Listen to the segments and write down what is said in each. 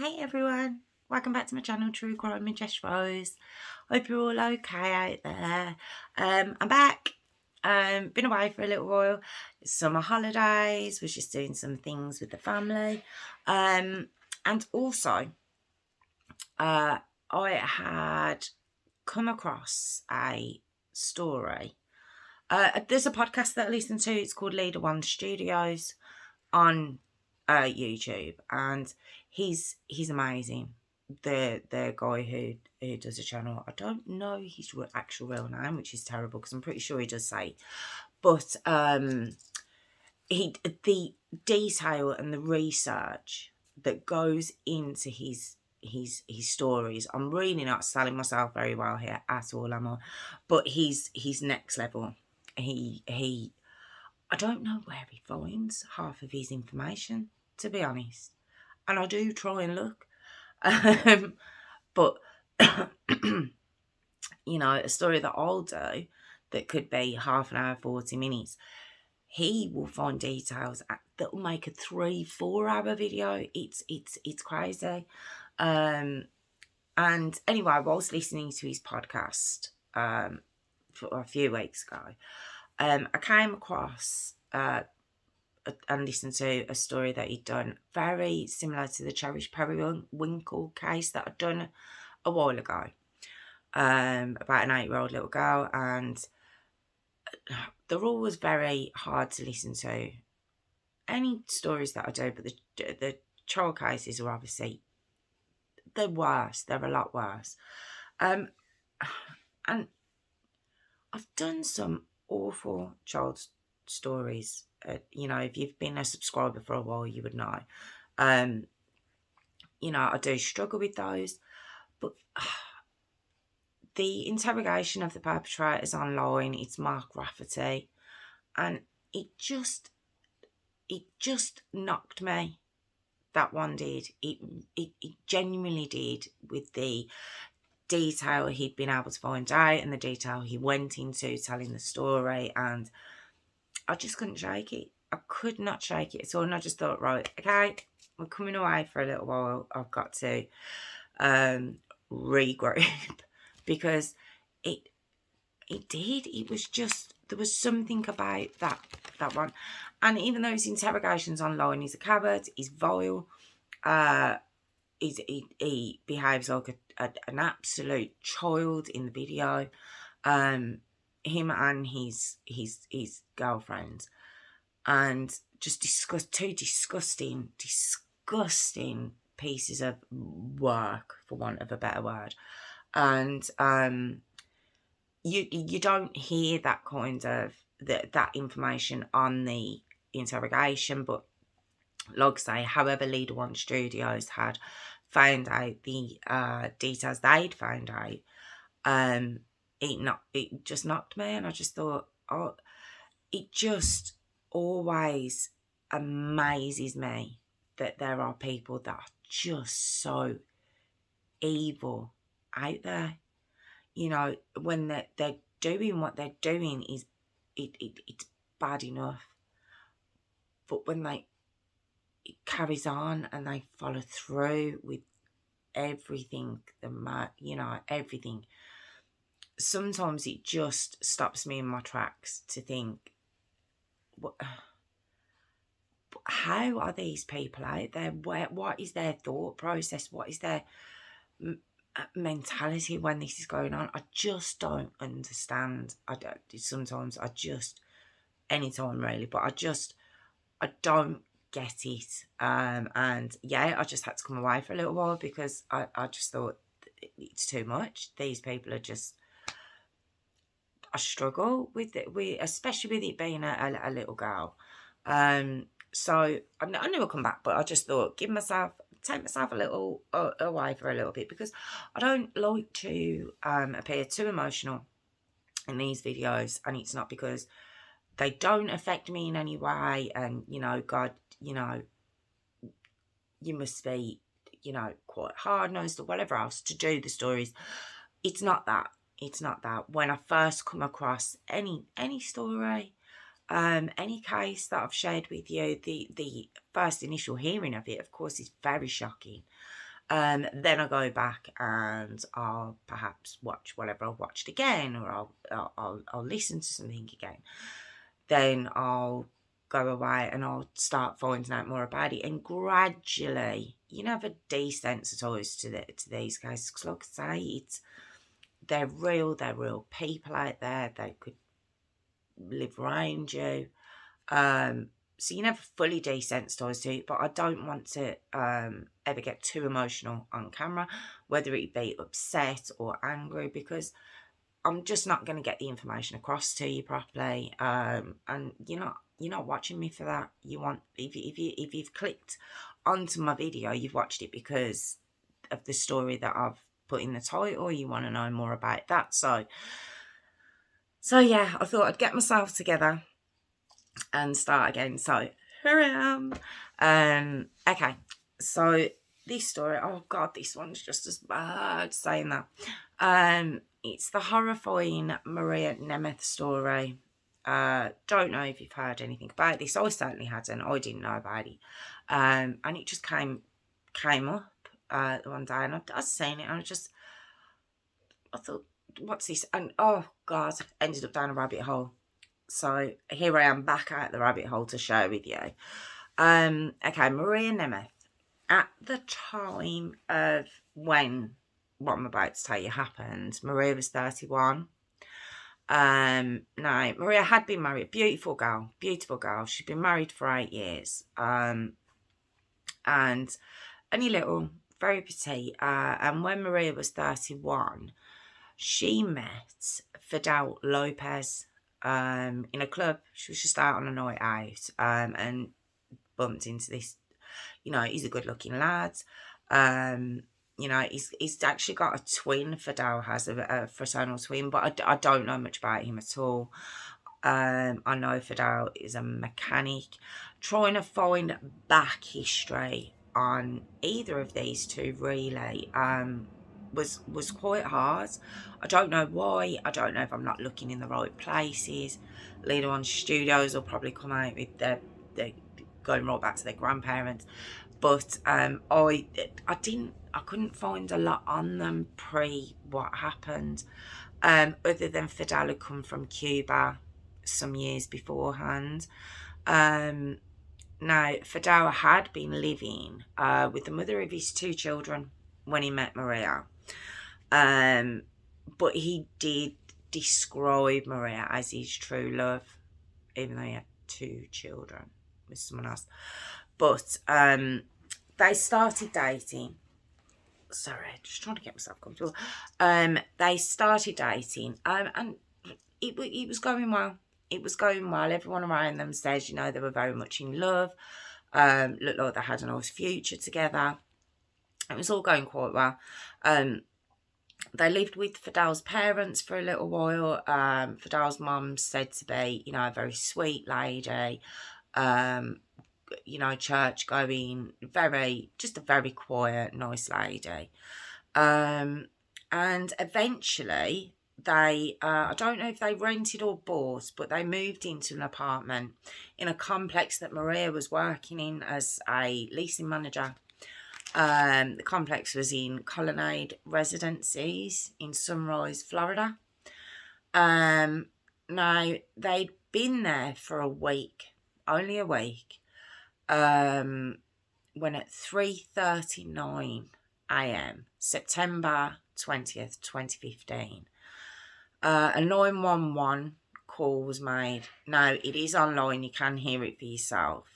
Hey everyone, welcome back to my channel, True Crime with Jess Rose. Hope you're all okay out there. I'm back. Been away for a little while. Summer holidays, was just doing some things with the family. And also, I had come across a story. There's a podcast that I listen to. It's called Leader One Studios on YouTube, and he's amazing. The guy who does the channel, I don't know his actual real name, which is terrible because I'm pretty sure he does say, but the detail and the research that goes into his stories. I'm really not selling myself very well here at all, am I? But he's next level. He I don't know where he finds half of his information, to be honest. And I do try and look. But, a story that I'll do that could be half an hour, 40 minutes, he will find details that will make a 3-4 hour video. It's crazy. And anyway, whilst listening to his podcast for a few weeks ago, I came across and listened to a story that he'd done very similar to the Cherish Periwinkle case that I'd done a while ago, about an 8-year-old little girl, and they're always very hard to listen to. Any stories that I do, but the child cases are obviously, they're worse. They're a lot worse. And I've done some awful child stories. If you've been a subscriber for a while, you would know. I do struggle with those, but the interrogation of the perpetrators online, it's Mark Rafferty, and it just knocked me. That one did. It genuinely did, with the detail he'd been able to find out and the detail he went into telling the story, and I just couldn't shake it. I could not shake it at all, and I just thought, right, okay, we're coming away for a little while. I've got to regroup because it did. It was just, there was something about that one. And even though his interrogations online, he's a coward, he's vile, he behaves like an absolute child in the video. Him and his girlfriend, and just two disgusting pieces of work, for want of a better word. And you don't hear that kind of that information on the interrogation, but like I say, however, Leader One Studios had found out the details they'd found out, it just knocked me, and I just thought, oh, it just always amazes me that there are people that are just so evil out there. When they're doing what they're doing, is it's bad enough, but when it carries on and they follow through with everything, everything, sometimes it just stops me in my tracks to think, how are these people out there? What is their thought process? What is their mentality when this is going on? I just don't understand. Anytime really, but I don't get it. And yeah, I just had to come away for a little while because I just thought it's too much. These people are just, I struggle with it, especially with it being a little girl. So I knew I'd come back, but I just thought, take myself a little away for a little bit, because I don't like to appear too emotional in these videos, and it's not because they don't affect me in any way, and God, you must be, quite hard-nosed or whatever else to do the stories. It's not that. When I first come across any story, any case that I've shared with you, the first initial hearing of it, of course, is very shocking. Then I go back and I'll perhaps watch whatever I've watched again, or I'll listen to something again. Then I'll go away and I'll start finding out more about it, and gradually, you never desensitise to these cases, because like I say, they're real people out there. They could live around you. So you never fully desensitise to it, but I don't want to ever get too emotional on camera, whether it be upset or angry, because I'm just not going to get the information across to you properly. And you're not watching me for that. If you've clicked onto my video, you've watched it because of the story that I've put in the title. You want to know more about that. So yeah, I thought I'd get myself together and start again. So here I am. Okay, so this story, oh god, this one's just as bad saying that. It's the Horrifying Maria Nemeth Story. Don't know if you've heard anything about this. I certainly hadn't. I didn't know about it. And it just came up one day, and I seen it, and I thought, what's this? And oh god, ended up down a rabbit hole. So here I am back at the rabbit hole to share with you. Okay, Maria Nemeth. At the time of when what I'm about to tell you happened, Maria was 31. Now, Maria had been married. Beautiful girl. She'd been married for 8 years. And only little, very petite. And when Maria was 31, she met Fidel Lopez in a club. She was just out on a night out, and bumped into this. He's a good-looking lad. He's actually got a twin. Fidel has a fraternal twin, but I don't know much about him at all. I know Fidel is a mechanic. Trying to find back history on either of these two really was quite hard. I don't know why. I don't know if I'm not looking in the right places. Later on, studios will probably come out with the going right back to their grandparents. But I couldn't find a lot on them pre what happened, other than Fidel had come from Cuba some years beforehand. Now, Fidel had been living with the mother of his 2 children when he met Maria. But he did describe Maria as his true love, even though he had 2 children with someone else. But they started dating. Sorry, just trying to get myself comfortable. They started dating, and it was going well. It was going well. Everyone around them says, they were very much in love. Looked like they had a nice future together. It was all going quite well. They lived with Fidel's parents for a little while. Fidel's mum said to be, a very sweet lady. Church going, just a very quiet, nice lady. And eventually they, I don't know if they rented or bought, but they moved into an apartment in a complex that Maria was working in as a leasing manager. The complex was in Colonnade Residences in Sunrise, Florida. Now, they'd been there for a week, only a week, when at 3:39 a.m, September 20th, 2015, a 911 call was made. Now, it is online, you can hear it for yourself.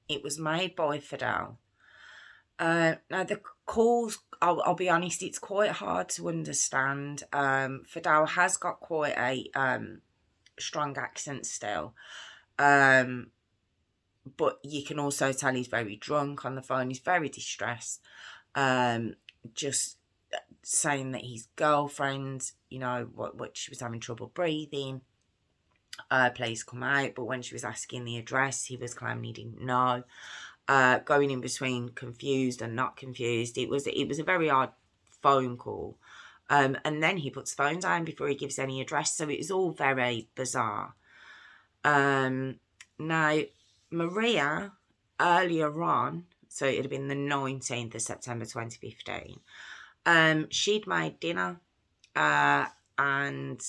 It was made by Fidel. Now, the calls, I'll be honest, it's quite hard to understand. Fidel has got quite a strong accent still. But you can also tell he's very drunk on the phone. He's very distressed. Just saying that his girlfriend, what she was having trouble breathing. Please come out. But when she was asking the address, he was claiming he didn't know. Going in between confused and not confused. It was a very odd phone call. And then he puts the phone down before he gives any address. So it was all very bizarre. Now, Maria, earlier on, So it had been the 19th of September 2015. She'd made dinner, and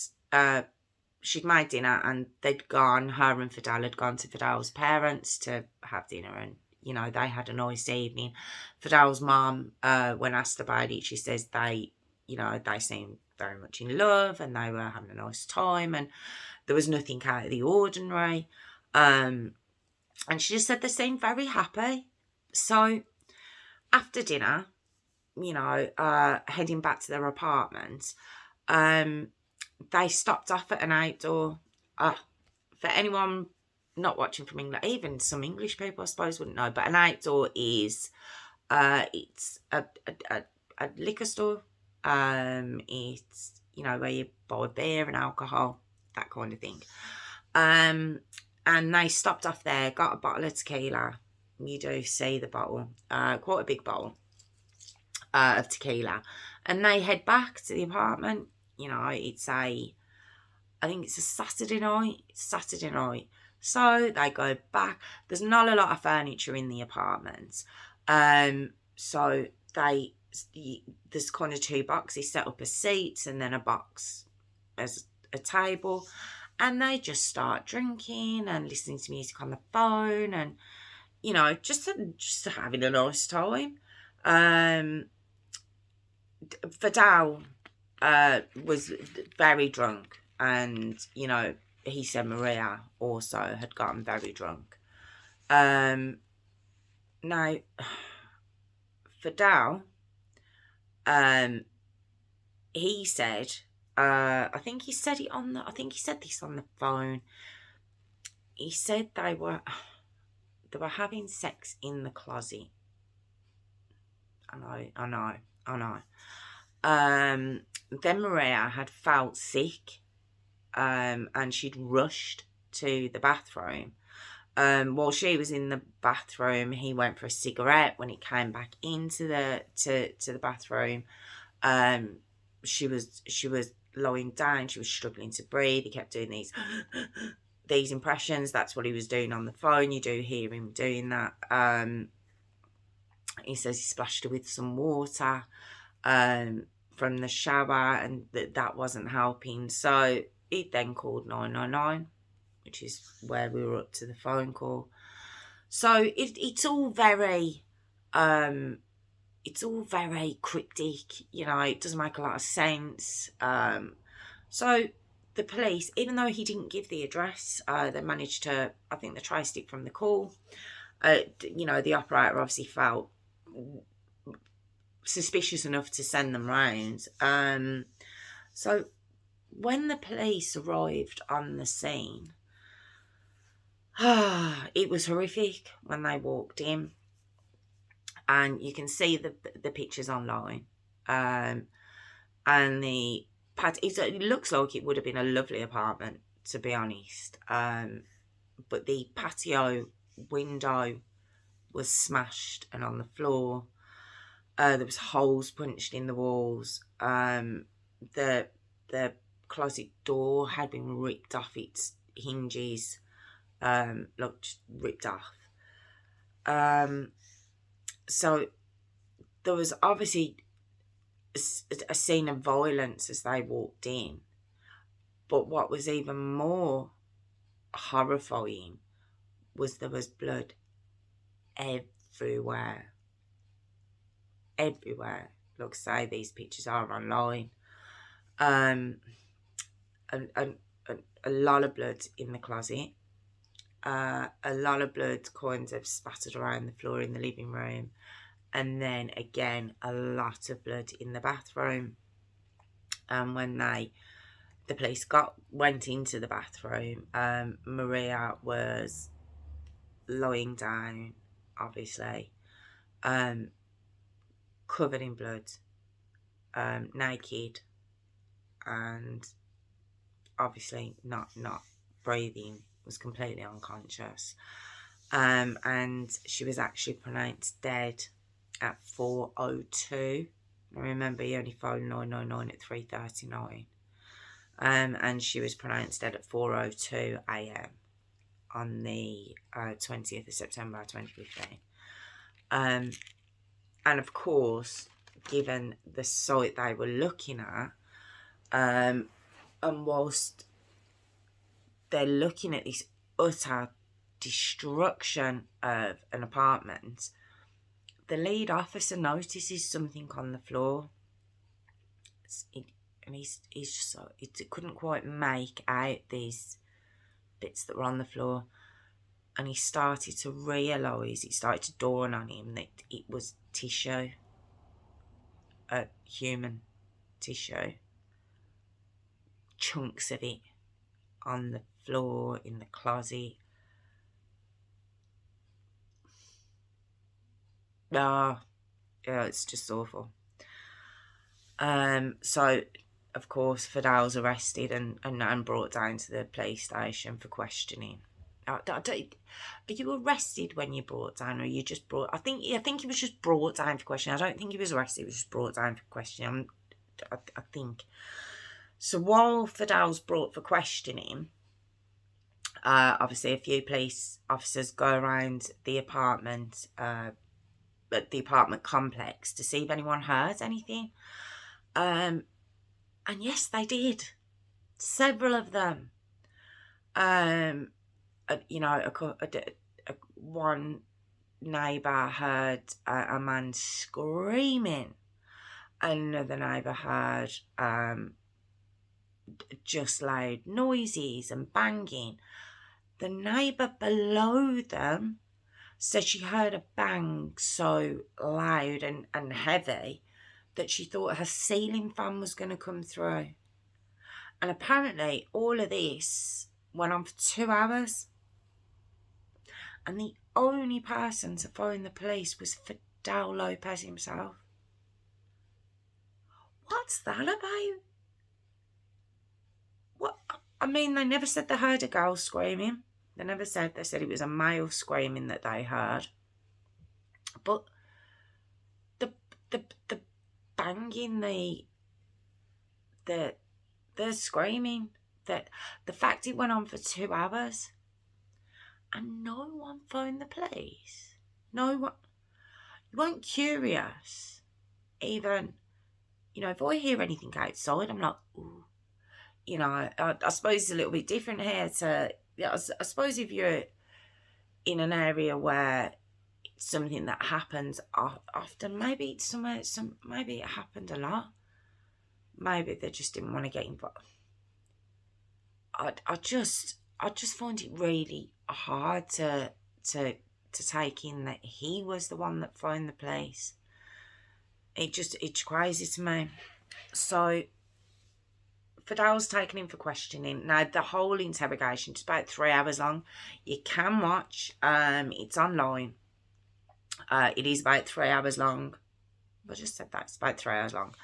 they'd gone, her and Fidel had gone to Fidel's parents to have dinner, and, you know, they had a nice evening. Fidel's mum, when asked about it, she says they seemed very much in love and they were having a nice time and there was nothing out of the ordinary. And she just said they seemed very happy. So after dinner, you know, heading back to their apartment, they stopped off at an outdoor. For anyone not watching from England, even some English people I suppose wouldn't know, but an outdoor is it's a liquor store. It's, you know, where you buy beer and alcohol, that kind of thing. And they stopped off there, got a bottle of tequila. You do see the bottle, quite a big bottle of tequila, and they head back to the apartment. You know, I think it's a Saturday night. So they go back. There's not a lot of furniture in the apartment. So there's kind of 2 boxes set up as seats and then a box as a table. And they just start drinking and listening to music on the phone and, you know, just having a nice time. Fidel was very drunk. And, you know, he said Maria also had gotten very drunk. Now, Fidel, he said, I think he said this on the phone. He said they were having sex in the closet. I know. Then Maria had felt sick. And she'd rushed to the bathroom. While she was in the bathroom, he went for a cigarette. When he came back into the bathroom, she was lying down. She was struggling to breathe. He kept doing these impressions. That's what he was doing on the phone. You do hear him doing that. He says he splashed her with some water from the shower, and that wasn't helping. So he then called 999, which is where we were up to the phone call. So it's all very cryptic, you know. It doesn't make a lot of sense. So the police, even though he didn't give the address, they managed to, I think they traced it from the call. You know, the operator obviously felt suspicious enough to send them round. So when the police arrived on the scene, it was horrific when they walked in. And you can see the pictures online. And it looks like it would have been a lovely apartment, to be honest. But the patio window was smashed and on the floor. There was holes punched in the walls. The closet door had been ripped off its hinges, just ripped off. So there was obviously a scene of violence as they walked in. But what was even more horrifying was there was blood everywhere. Like I say, these pictures are online. A lot of blood in the closet. A lot of blood kind of spattered around the floor in the living room. And then again, a lot of blood in the bathroom. And when the police went into the bathroom, Maria was lying down, obviously, covered in blood, naked, and obviously not breathing, was completely unconscious. And she was actually pronounced dead at 4:02. Remember, he only phoned 999 at 3:39. And she was pronounced dead at 4:02 a.m. on the 20th of September 2015. And of course, given the site they were looking at, and whilst they're looking at this utter destruction of an apartment, the lead officer notices something on the floor. And he's just so, it couldn't quite make out these bits that were on the floor. And he started to realise, it started to dawn on him that it was tissue, human tissue, chunks of it on the floor, in the closet. Yeah, it's just awful. So, of course, Fidal's arrested and brought down to the police station for questioning. Are you arrested when you're brought down, or you just brought? I think he was just brought down for questioning. I don't think he was arrested. He was just brought down for questioning. I think. So while Fidal's brought for questioning, obviously a few police officers go around the apartment, at the apartment complex, to see if anyone heard anything. And yes, they did. Several of them. One neighbour heard a man screaming. Another neighbour heard just loud noises and banging. The neighbour below them said she heard a bang so loud and heavy that she thought her ceiling fan was going to come through. And apparently all of this went on for 2 hours. And the only person to phone the police was Fidel Lopez himself. What's that about? What? I mean, they never said they heard a girl screaming. They never said. They said it was a male screaming that they heard. But the banging, the screaming, that the fact it went on for 2 hours and no one phoned the police. No one. You weren't curious. Even, if I hear anything outside, I'm like, ooh. I suppose it's a little bit different here to, I suppose if you're in an area where it's something that happens often, maybe it's somewhere, maybe it happened a lot. Maybe they just didn't want to get involved. I just find it really hard to take in that he was the one that phoned the police. It's crazy to me. So Fidel's taken in for questioning. Now, the whole interrogation is about 3 hours long. You can watch. It's online. It is about 3 hours long. I just said that. It's about 3 hours long.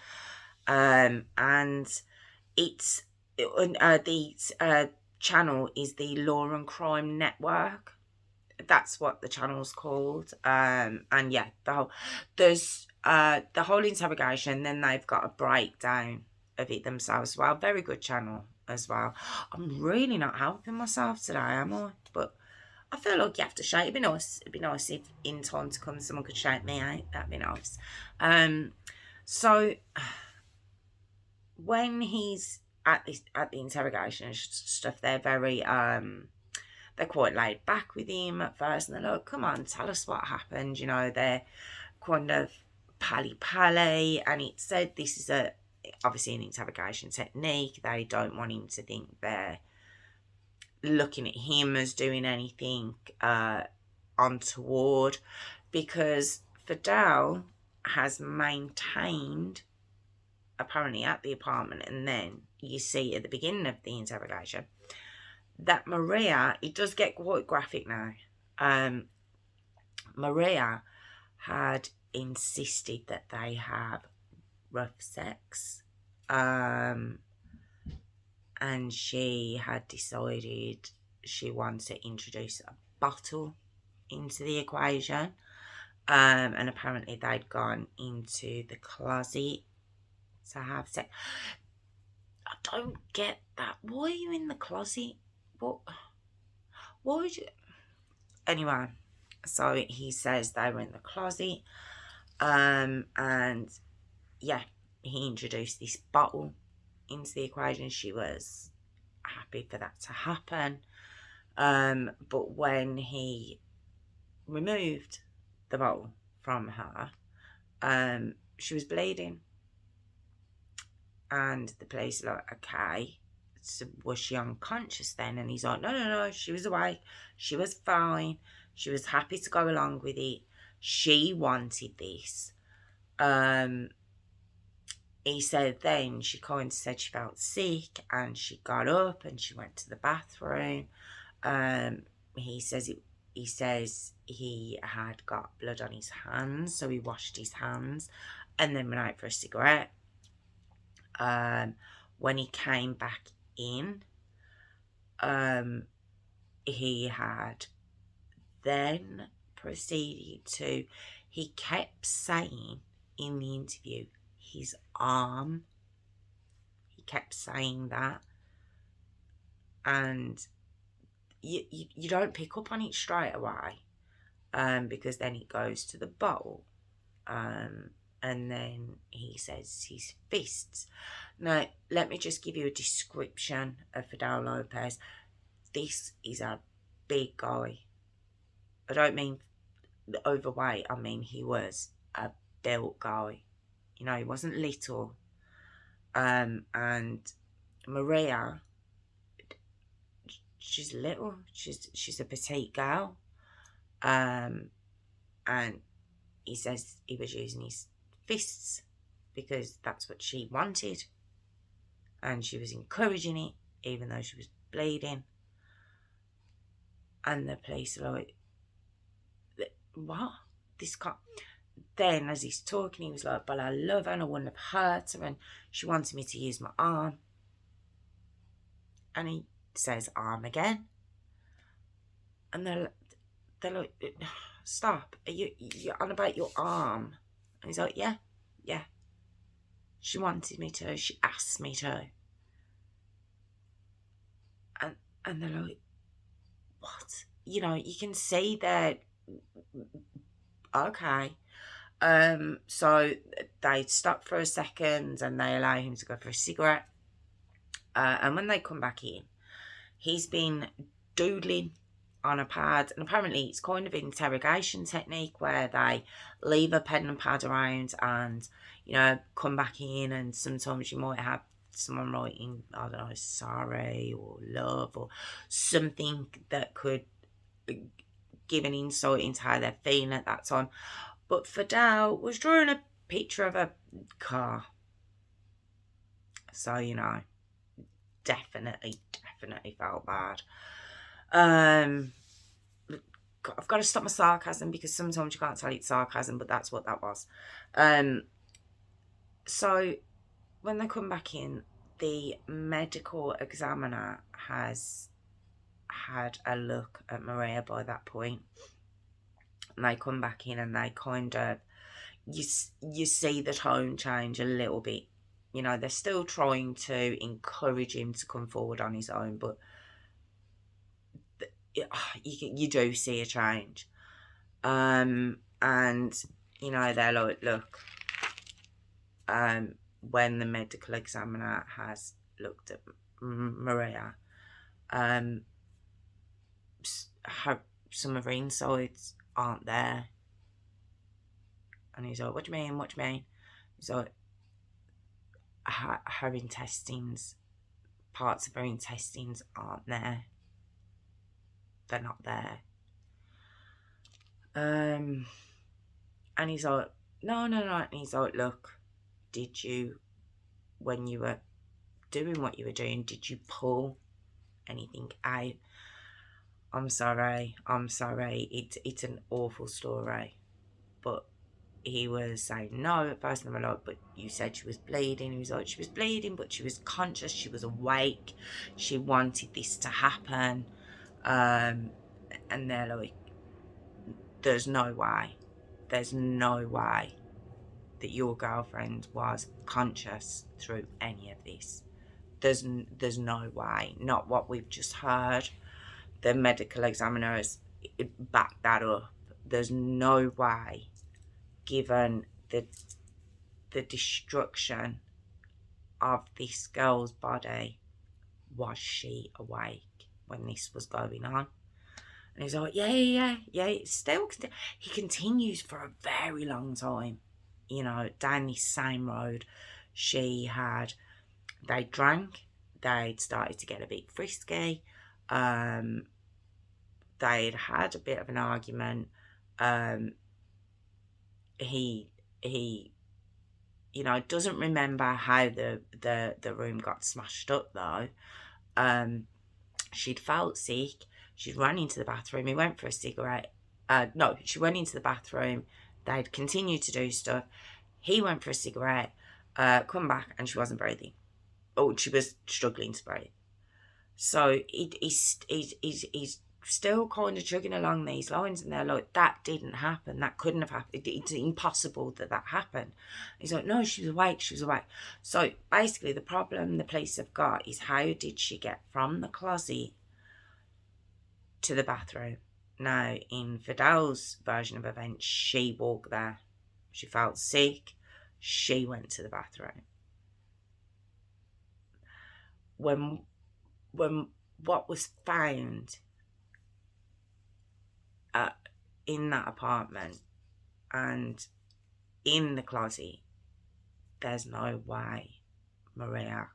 And it's the channel is the Law and Crime Network. That's what the channel's called. And yeah, there's the whole interrogation. Then they've got a breakdown of it themselves as well. Very good channel as well. I'm really not helping myself today, am I? But I feel like you have to shout. It'd be nice if in time to come someone could shout me out. That'd be nice. So when he's at the interrogation and stuff, they're very they're quite laid back with him at first, and they're like, come on, tell us what happened. They're kind of pally, and it said this is obviously an interrogation technique. They don't want him to think they're looking at him as doing anything untoward, because Fidel has maintained, apparently at the apartment, and then you see at the beginning of the interrogation, that Maria, it does get quite graphic now, Maria had insisted that they have rough sex, and she had decided she wanted to introduce a bottle into the equation, and apparently they'd gone into the closet to have sex. I don't get that. Why are you in the closet? What? Why would you? Anyway, So he says they were in the closet. And yeah, he introduced this bottle into the equation. She was happy for that to happen. But when he removed the bottle from her, she was bleeding. And the police are like, okay, so was she unconscious then? And he's like, no, she was awake. She was fine. She was happy to go along with it. She wanted this. He said then she kind of said she felt sick and she got up and she went to the bathroom. He says he had got blood on his hands, so he washed his hands and then went out for a cigarette. When he came back in, he had then proceeded to, he kept saying in the interview, his arm. He kept saying that. And you don't pick up on it straight away, because then it goes to the bottle. And then he says his fists. Now, let me just give you a description of Fidel Lopez. This is a big guy. I don't mean overweight. I mean he was a built guy. You know, he wasn't little. And Maria, she's little. She's a petite girl. And he says he was using his fists because that's what she wanted. And she was encouraging it, even though she was bleeding. And the police are like, what? This can't. Then, as he's talking, he was like, but I love her and I wouldn't have hurt her, and she wanted me to use my arm. And he says arm again. And they're like, stop. You're on about your arm. And he's like, yeah. She wanted me to. She asked me to. And they're like, what? You know, you can see that, okay. So they stop for a second and they allow him to go for a cigarette. And when they come back in, he's been doodling on a pad, and apparently it's kind of an interrogation technique where they leave a pen and pad around and, you know, come back in, and sometimes you might have someone writing, I don't know, sorry or love or something that could give an insight into how they're feeling at that time. But Fidel was drawing a picture of a car. So, you know, definitely felt bad. I've got to stop my sarcasm because sometimes you can't tell it's sarcasm, but that's what that was. So when they come back in, the medical examiner has had a look at Maria by that point. And they come back in and they kind of, you see the tone change a little bit. You know, they're still trying to encourage him to come forward on his own, but you do see a change. And, you know, they're like, look, when the medical examiner has looked at Maria, some of her insides aren't there. And he's like, what do you mean? He's like, her intestines, parts of her intestines aren't there. They're not there. And he's like, no. And he's like, look, did you, when you were doing what you were doing, did you pull anything out? I'm sorry. It's an awful story. But he was saying no at first, and I'm like, but you said she was bleeding. He was like, she was bleeding, but she was conscious, she was awake, she wanted this to happen. And they're like, there's no way that your girlfriend was conscious through any of this. There's no way. Not what we've just heard. The medical examiners backed that up there's no way, given the destruction of this girl's body, was she awake when this was going on. And he's like, yeah, it's still, he continues for a very long time, you know, down this same road. They drank, they'd started to get a bit frisky, they'd had a bit of an argument. He you know, doesn't remember how the room got smashed up though. She'd felt sick. She'd run into the bathroom. He went for a cigarette. No, she went into the bathroom. They'd continued to do stuff. He went for a cigarette, come back, and she wasn't breathing. Oh, she was struggling to breathe. So he's still kind of chugging along these lines, and they're like, that didn't happen. That couldn't have happened. It's impossible that happened. He's like, no, she was awake. So basically the problem the police have got is, how did she get from the closet to the bathroom? Now, in Fidel's version of events, she walked there. She felt sick. She went to the bathroom. When what was found in that apartment and in the closet, there's no way Maria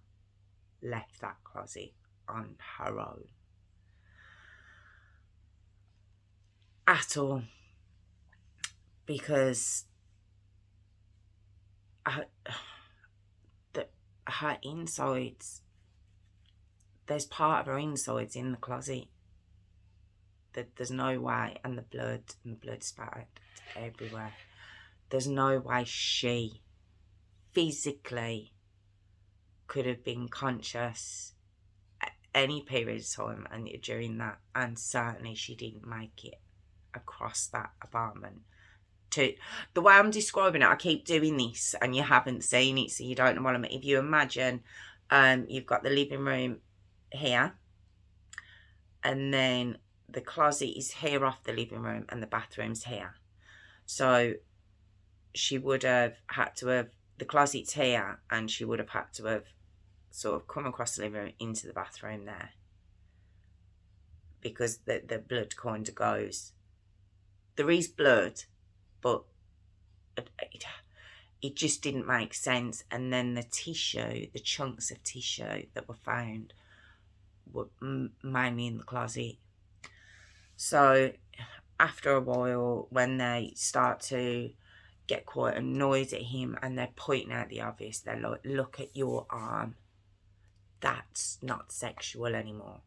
left that closet on her own at all, because her insides, there's part of her insides in the closet. That there's no way, and the blood spattered everywhere. There's no way she physically could have been conscious at any period of time and during that, and certainly she didn't make it across that apartment. To the way I'm describing it, I keep doing this and you haven't seen it, so you don't know what I mean. If you imagine you've got the living room here, and then the closet is here off the living room and the bathroom's here. So she would have had to have, the closet's here, and she would have had to have sort of come across the living room into the bathroom there, because the blood kind of goes. There is blood, but it just didn't make sense. And then the tissue, the chunks of tissue that were found were mainly in the closet. So after a while, when they start to get quite annoyed at him and they're pointing out the obvious, they're like, look at your arm. That's not sexual anymore.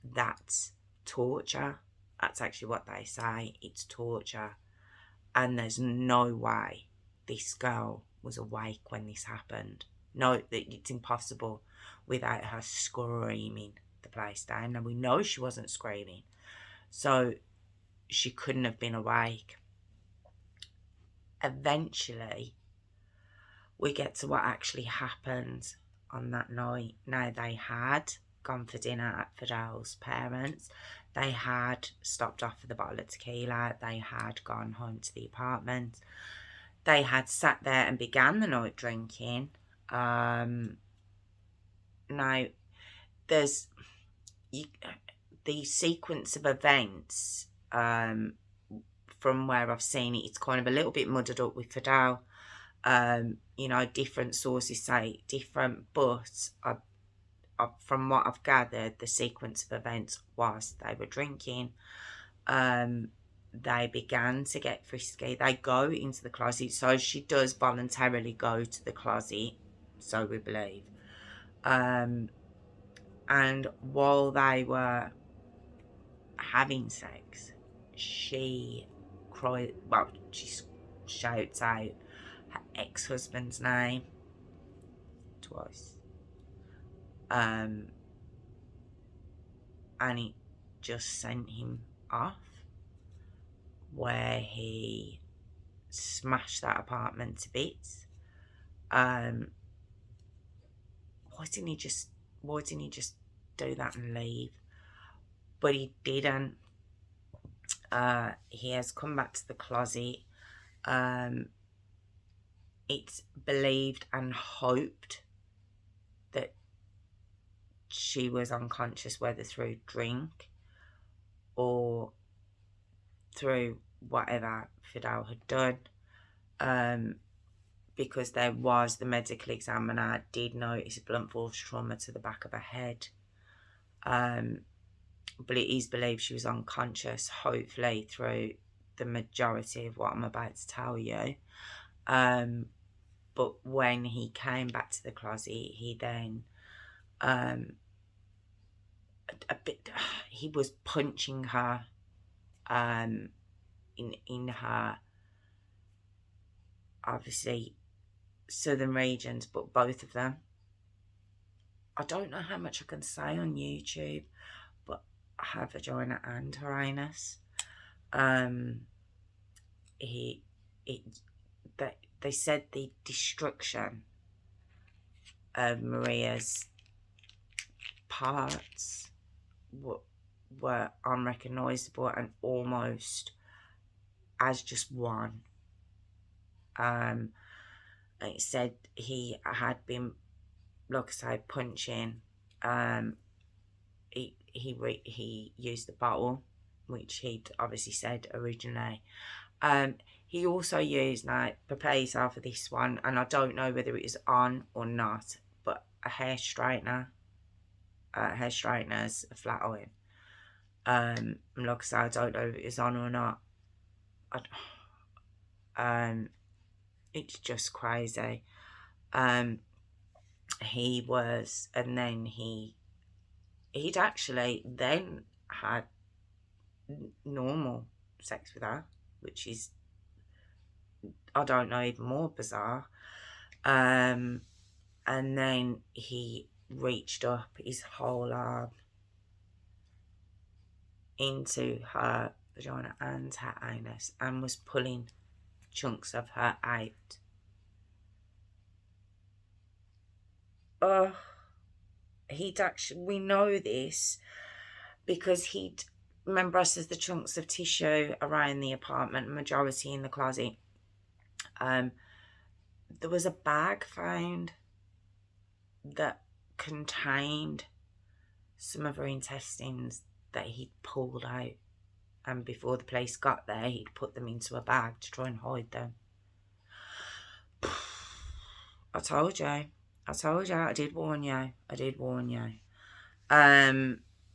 That's torture. That's actually what they say. It's torture. And there's no way this girl was awake when this happened. No, it's impossible without her screaming the place down. And we know she wasn't screaming. So she couldn't have been awake. Eventually, we get to what actually happened on that night. Now, they had gone for dinner at Fidel's parents'. They had stopped off with a bottle of tequila. They had gone home to the apartment. They had sat there and began the night drinking. Now, there's the sequence of events, from where I've seen it, it's kind of a little bit muddled up with Fidel. You know, different sources say different, but from what I've gathered, the sequence of events was they were drinking. They began to get frisky. They go into the closet. So she does voluntarily go to the closet, so we believe. And while they were having sex, she cried, well, she shouts out her ex-husband's name twice. And it just sent him off, where he smashed that apartment to bits. Why didn't he just do that and leave? But he didn't. he has come back to the closet. It's believed and hoped that she was unconscious, whether through drink or through whatever Fidel had done, because there was, the medical examiner did notice a blunt force trauma to the back of her head, but it is believed she was unconscious, hopefully through the majority of what I'm about to tell you. But when he came back to the closet, he then he was punching her in her, obviously, southern regions, but both of them. I don't know how much I can say on YouTube, but her vagina and her anus. They said the destruction of Maria's parts were unrecognisable and almost as just one. It said he had been, like I say, punching. He used the bottle, which he'd obviously said originally. He also used, now prepare yourself for this one, and I don't know whether it is on or not, but a hair straightener. Hair straighteners, a flat iron. Like I say, I don't know if it is on or not. It's just crazy. He was, and then he'd actually then had normal sex with her, which is, I don't know, even more bizarre. And then he reached up his whole arm into her vagina and her anus and was pulling chunks of her out. We know this because remember us as the chunks of tissue around the apartment, majority in the closet. There was a bag found that contained some of her intestines that he'd pulled out, and before the police got there, he'd put them into a bag to try and hide them. I told you, I did warn you.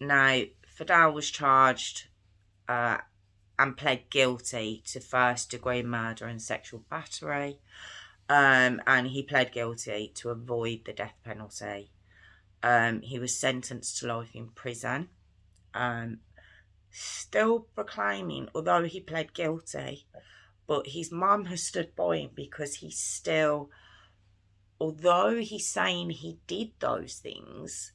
Now, Fidel was charged and pled guilty to first-degree murder and sexual battery, and he pled guilty to avoid the death penalty. He was sentenced to life in prison, still proclaiming, although he pled guilty, but his mum has stood by him because he's still, although he's saying he did those things,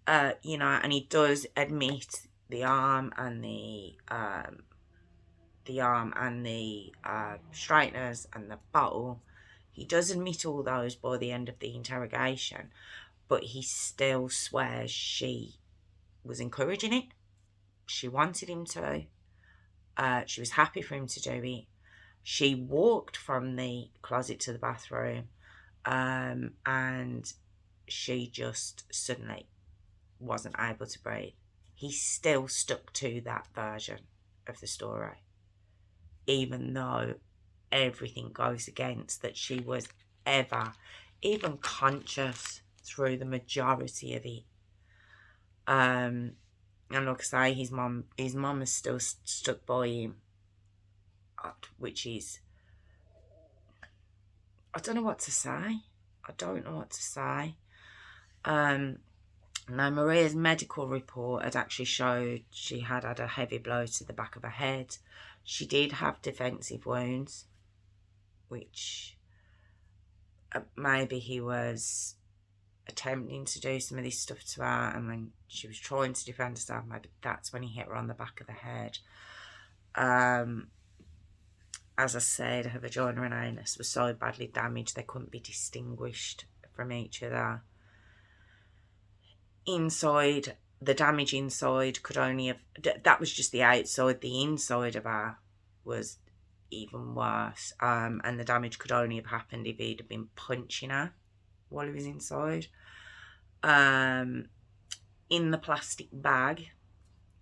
and he does admit the arm and the straighteners and the bottle. He does admit all those by the end of the interrogation, but he still swears she was encouraging it. She wanted him to. She was happy for him to do it. She walked from the closet to the bathroom, and she just suddenly wasn't able to breathe. He still stuck to that version of the story, even though everything goes against that she was ever even conscious through the majority of it. And like I say, his mum is still stuck by him, which is, I don't know what to say. Now, Maria's medical report had actually showed she had had a heavy blow to the back of her head. She did have defensive wounds, which maybe he was attempting to do some of this stuff to her, and when she was trying to defend herself, maybe that's when he hit her on the back of the head. As I said, her vagina and anus were so badly damaged they couldn't be distinguished from each other. Inside the damage inside could only have, that was just the outside. The inside of her was even worse, and the damage could only have happened if he'd have been punching her while he was inside. In the plastic bag,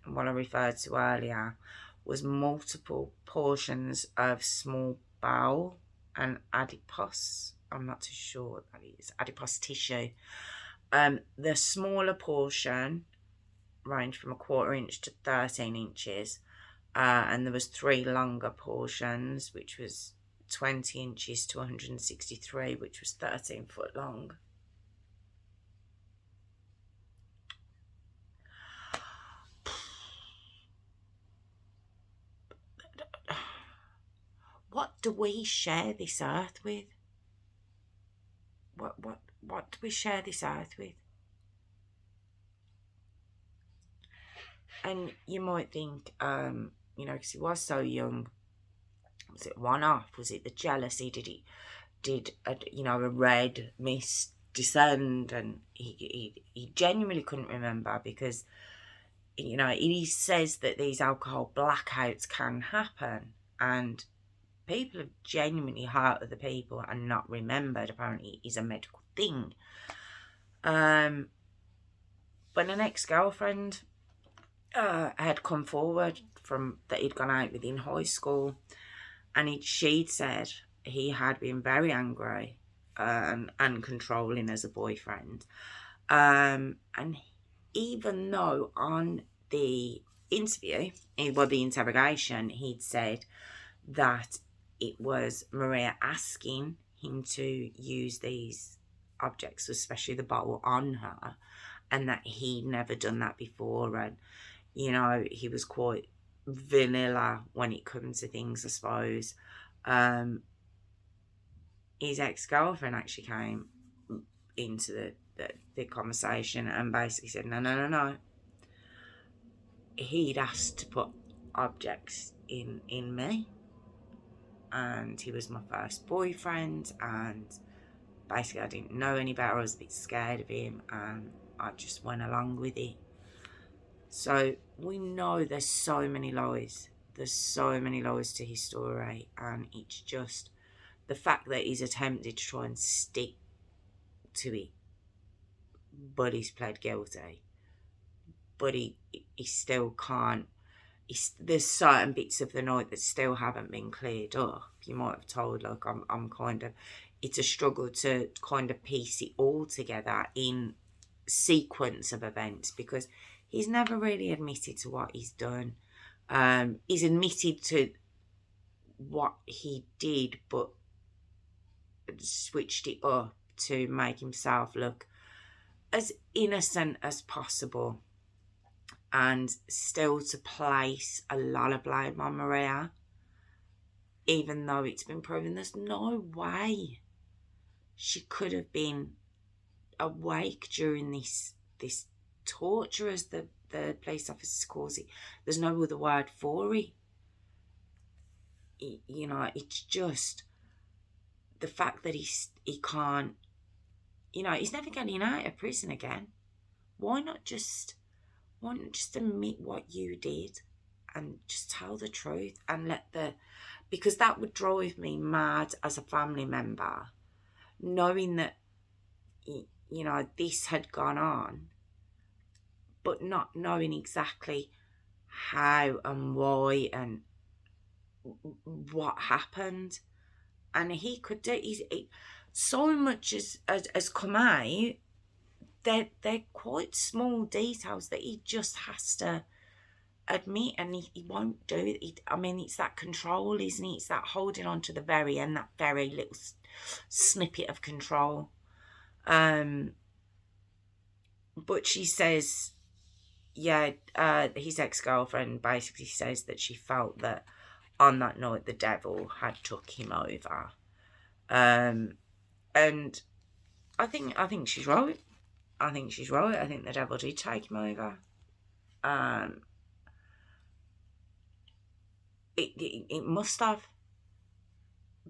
what I referred to earlier, was multiple portions of small bowel and adipose. I'm not too sure what that is. Adipose tissue. The smaller portion ranged from 1/4 inch to 13 inches. And there was 3 longer portions, which was 20 inches to 163, which was 13 foot long. What do we share this earth with? What do we share this earth with? And you might think, because he was so young, was it one-off? Was it the jealousy? Did a red mist descend? And he genuinely couldn't remember, because he says that these alcohol blackouts can happen, and people have genuinely hurt other people and not remembered. Apparently, is a medical thing. But an ex-girlfriend had come forward from that he'd gone out with in high school, and she'd said he had been very angry and controlling as a boyfriend. And even though on the interview, the interrogation, he'd said that it was Maria asking him to use these objects, especially the bottle, on her, and that he'd never done that before. And he was quite vanilla when it comes to things, I suppose. His ex-girlfriend actually came into the conversation and basically said, no. He'd asked to put objects in me, and he was my first boyfriend, and basically I didn't know any better. I was a bit scared of him, and I just went along with it. So we know there's so many lies. There's so many lies to his story, and it's just the fact that he's attempted to try and stick to it, but he's pled guilty. But he still can't. There's certain bits of the night that still haven't been cleared up. You might have told, like, I'm kind of, it's a struggle to kind of piece it all together in sequence of events, because he's never really admitted to what he's done. He's admitted to what he did, but switched it up to make himself look as innocent as possible, and still to place a lot of blame on Maria, even though it's been proven there's no way she could have been awake during this torture, as the police officers calls it. There's no other word for it. It's just the fact that he can't, he's never getting out of prison again. Why not just admit what you did and just tell the truth, and because that would drive me mad as a family member, knowing that this had gone on, but not knowing exactly how and why and what happened. And he could do so much as come out. They're quite small details that he just has to admit, and he won't do it. It's that control, isn't it? It's that holding on to the very end, that very little snippet of control. But she says, his ex-girlfriend basically says that she felt that on that night the devil had took him over. And I think she's right. I think she's right. I think the devil did take him over. It must have,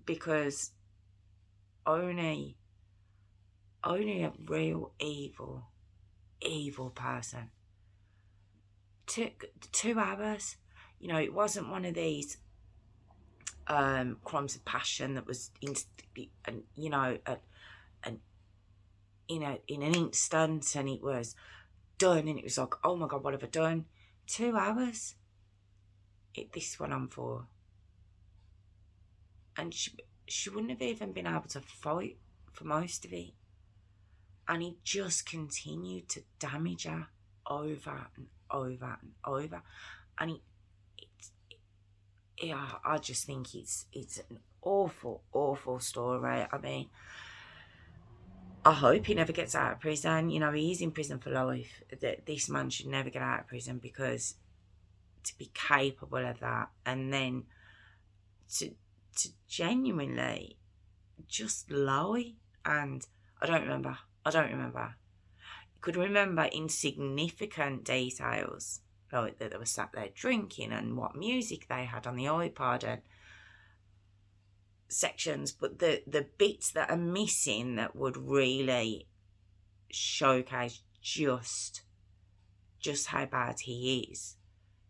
because only a real evil person took 2 hours. You know, it wasn't one of these crimes of passion that was you know, an in an instant, and it was done, and it was like, oh my god, what have I done? 2 hours. This went on for, and she wouldn't have even been able to fight for most of it, and he just continued to damage her over and over and over, and yeah, I just think it's an awful story. I mean, I hope he never gets out of prison. You know, he's in prison for life. This man should never get out of prison, because to be capable of that, and then to genuinely just lie. And I don't remember. I could remember insignificant details, like that they were sat there drinking and what music they had on the iPod and sections, but the bits that are missing that would really showcase just how bad he is,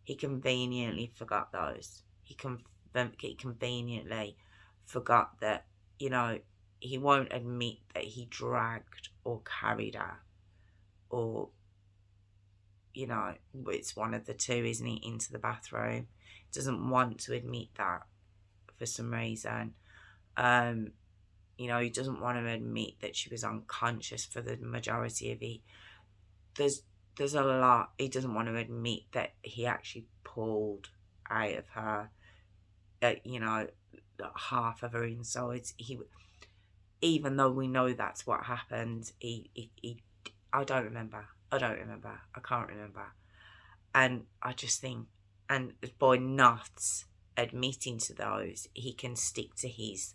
he conveniently forgot those. He conveniently forgot that, you know, he won't admit that he dragged or carried her, or, you know, it's one of the two, isn't he, into the bathroom. He doesn't want to admit that for some reason. You know, he doesn't want to admit that she was unconscious for the majority of it. There's a lot. He doesn't want to admit that he actually pulled out of her, you know, half of her insides. Even though we know that's what happened, I don't remember. I can't remember. And I just think, and by not admitting to those, he can stick to his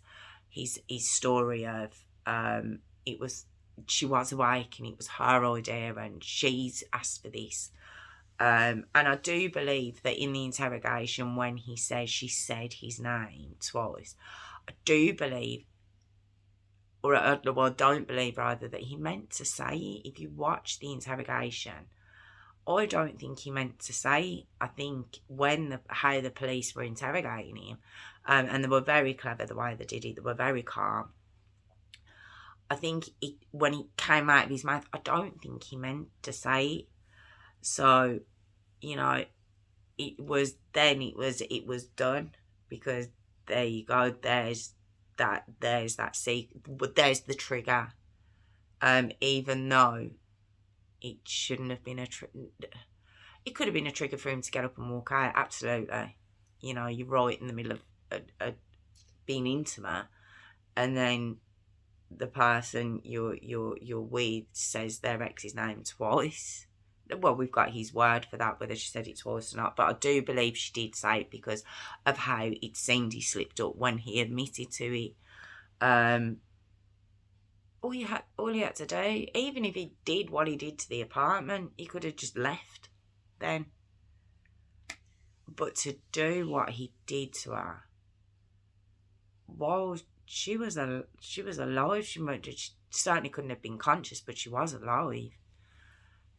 story of she was awake and it was her idea and she's asked for this. And I do believe that in the interrogation, when he says she said his name twice, I do believe, or I don't believe rather, that he meant to say it. If you watch the interrogation, I don't think he meant to say it. I think how the police were interrogating him, and they were very clever the way they did it, they were very calm. I think when it came out of his mouth, I don't think he meant to say it. So, you know, it was done, because there you go. There's that but there's the trigger. Even though it shouldn't have been it could have been a trigger for him to get up and walk out. Absolutely. You know, you're right in the middle of being intimate, and then the person you're with says their ex's name twice. Well, we've got his word for that, whether she said it twice or not. But I do believe she did say it, because of how it seemed he slipped up when he admitted to it. All he had to do, even if he did what he did to the apartment, he could have just left then. But to do what he did to her, while she was alive, she certainly couldn't have been conscious, but she was alive.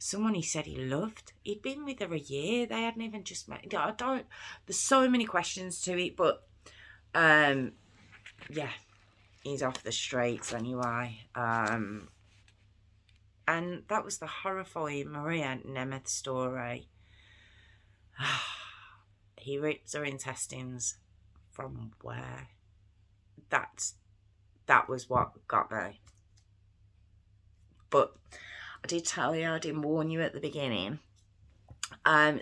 Someone he said he loved. He'd been with her a year. They hadn't even just met. There's so many questions to it, but yeah, he's off the streets anyway. And that was the Horrifying Maria Nemeth Story. He ripped her intestines from where? That was what got me. But I did tell you, I didn't warn you at the beginning.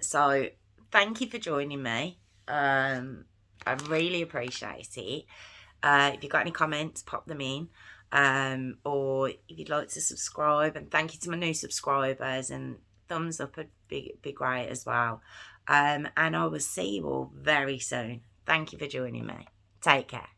So thank you for joining me. I really appreciate it. If you've got any comments, pop them in. Or if you'd like to subscribe, and thank you to my new subscribers, and thumbs up would be great as well. And I will see you all very soon. Thank you for joining me. Take care.